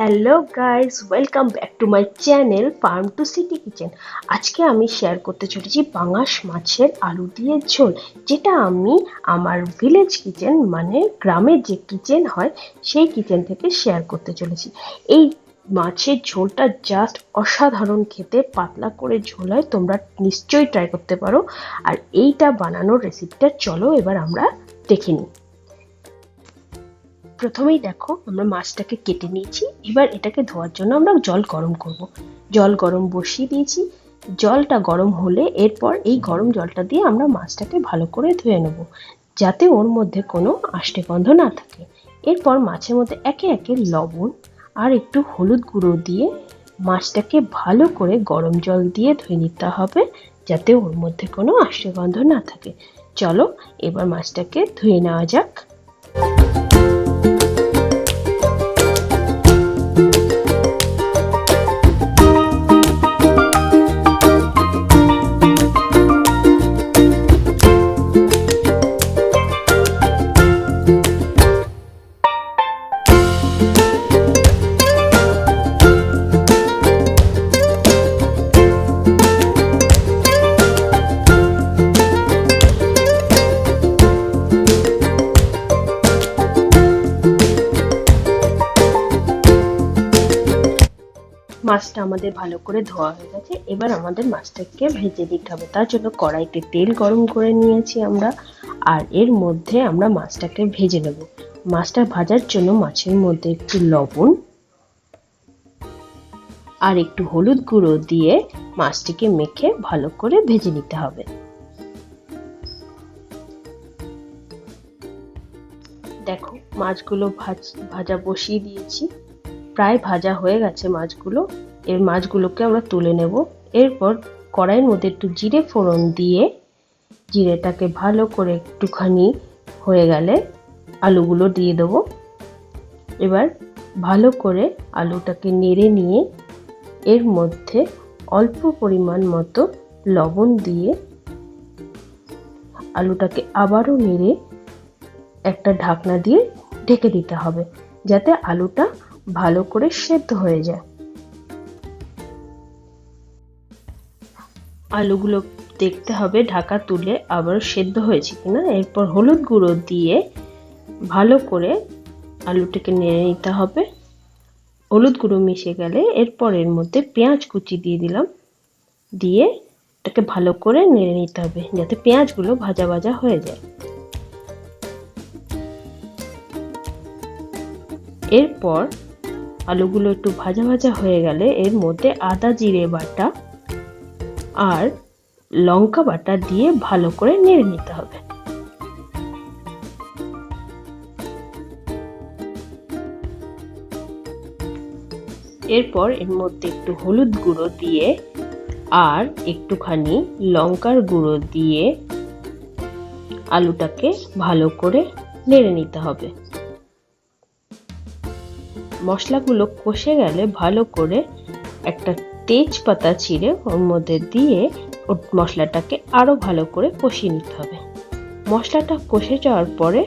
Hello guys, welcome back to my channel farm to city kitchen. আজকে আমি share করতে চলেছি পাঙাশ মাছের আলু দিয়ে ঝোল, যেটা আমি আমার ভিলেজ কিচেন মানে গ্রামের যে কিচেন হয় সেই কিচেন থেকে শেয়ার করতে চলেছি। এই মাছের ঝোলটা জাস্ট অসাধারণ খেতে, পাতলা করে ঝোল হয়, তোমরা নিশ্চয়ই ট্রাই করতে পারো। আর এইটা বানানোর রেসিপিটা চলো এবার আমরা দেখে নিই। প্রথমেই দেখো আমরা মাছটাকে কেটে নিয়েছি। এবার এটাকে ধোয়ার জন্য আমরা জল গরম করব। জল গরম বসিয়ে দিয়েছি। জলটা গরম হলে এরপর এই গরম জলটা দিয়ে আমরা মাছটাকে ভালো করে ধুয়ে নেব, যাতে ওর মধ্যে কোনো আষ্টে গন্ধ না থাকে। এরপর মাছের মধ্যে একে একে লবণ আর একটু হলুদ গুঁড়ো দিয়ে মাছটাকে ভালো করে গরম জল দিয়ে ধুয়ে নিতে হবে, যাতে ওর মধ্যে কোনো আষ্টে গন্ধ না থাকে। চলো এবার মাছটাকে ধুয়ে নেওয়া যাক। মাছটা আমাদের ভালো করে ধোয়া হয়ে গেছে। এবার আমাদের মাছটাকে ভেজে দিতে হবে। তার জন্য কড়াইতে তেল গরম করে নিয়েছি আমরা, আর এর মধ্যে আমরা মাছটাকে ভেজে নেব। মাছটা ভাজার জন্য মাছের মধ্যে একটু লবণ আর একটু হলুদ গুঁড়ো দিয়ে মাছটিকে মেখে ভালো করে ভেজে নিতে হবে। দেখো মাছগুলো ভাজা বসিয়ে দিয়েছি, প্রায় ভাজা হয়ে গেছে মাছগুলো। এর মাছগুলোকে আমরা তুলে নেব। এরপর কড়াইয়ের মধ্যে একটু জিরে ফোড়ন দিয়ে জিরেটাকে ভালো করে একটুখানি হয়ে গেলে আলুগুলো দিয়ে দেবো। এবার ভালো করে আলুটাকে নেড়ে নিয়ে এর মধ্যে অল্প পরিমাণ মতো লবণ দিয়ে আলুটাকে আবারও নেড়ে একটা ঢাকনা দিয়ে ঢেকে দিতে হবে, যাতে আলুটা ভালো করে সেদ্ধ হয়ে যায়। আলুগুলো দেখতে হবে ঢাকা তুলে আবার সেদ্ধ হয়েছে কিনা। এরপর হলুদ গুঁড়ো দিয়ে ভালো করে আলুটাকে নেড়ে নিতে হবে। হলুদ গুঁড়ো মিশে গেলে এরপর এর মধ্যে পেঁয়াজ কুচি দিয়ে দিলাম, দিয়ে এটাকে ভালো করে নেড়ে নিতে হবে, যাতে পেঁয়াজগুলো ভাজা ভাজা হয়ে যায়। এরপর আলুগুলো একটু ভাজা ভাজা হয়ে গেলে এর মধ্যে আদা জিরে বাটা আর লঙ্কা বাটা দিয়ে ভালো করে নেড়ে নিতে হবে। এরপর এর মধ্যে একটু হলুদ গুঁড়ো দিয়ে আর একটুখানি লঙ্কার গুঁড়ো দিয়ে আলুটাকে ভালো করে নেড়ে নিতে হবে। মশলাগুলো কষে গেলে ভালো করে একটা তেজপাতা ছিঁড়ে ওর মধ্যে দিয়ে মশলাটাকে আরো ভালো করে কষিয়ে নিতে হবে। মশলাটা কষে যাওয়ার পরে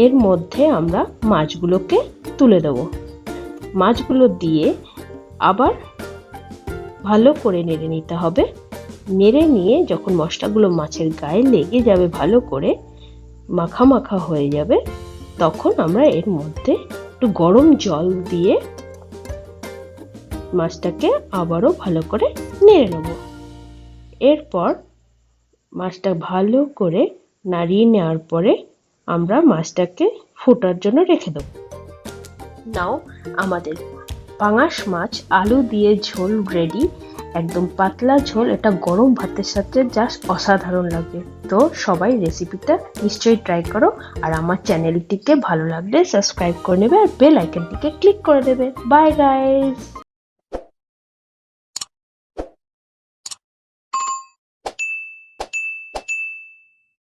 এর মধ্যে আমরা মাছগুলোকে তুলে দেব। মাছগুলো দিয়ে আবার ভালো করে নেড়ে নিতে হবে। নেড়ে নিয়ে যখন মশলাগুলো মাছের গায়ে লেগে যাবে, ভালো করে মাখা মাখা হয়ে যাবে, তখন আমরা এর মধ্যে একটু গরম জল দিয়ে মাছটাকে আবারও ভালো করে নেড়ে নেব। এরপর মাছটা ভালো করে নাড়িয়ে নেওয়ার পরে আমরা মাছটাকে ফোটার জন্য রেখে দেব। নাও আমাদের পাঙাশ মাছ আলু দিয়ে ঝোল রেডি। একদম পাতলা ঝোল, এটা গরম ভাতের সাথে জাস্ট অসাধারণ লাগে। তো সবাই রেসিপিটা নিশ্চয়ই ট্রাই করো, আর আমার চ্যানেলটিকে ভালো লাগলে সাবস্ক্রাইব করে নেবে আর বেল আইকনটিকে ক্লিক করে দেবে। Bye guys.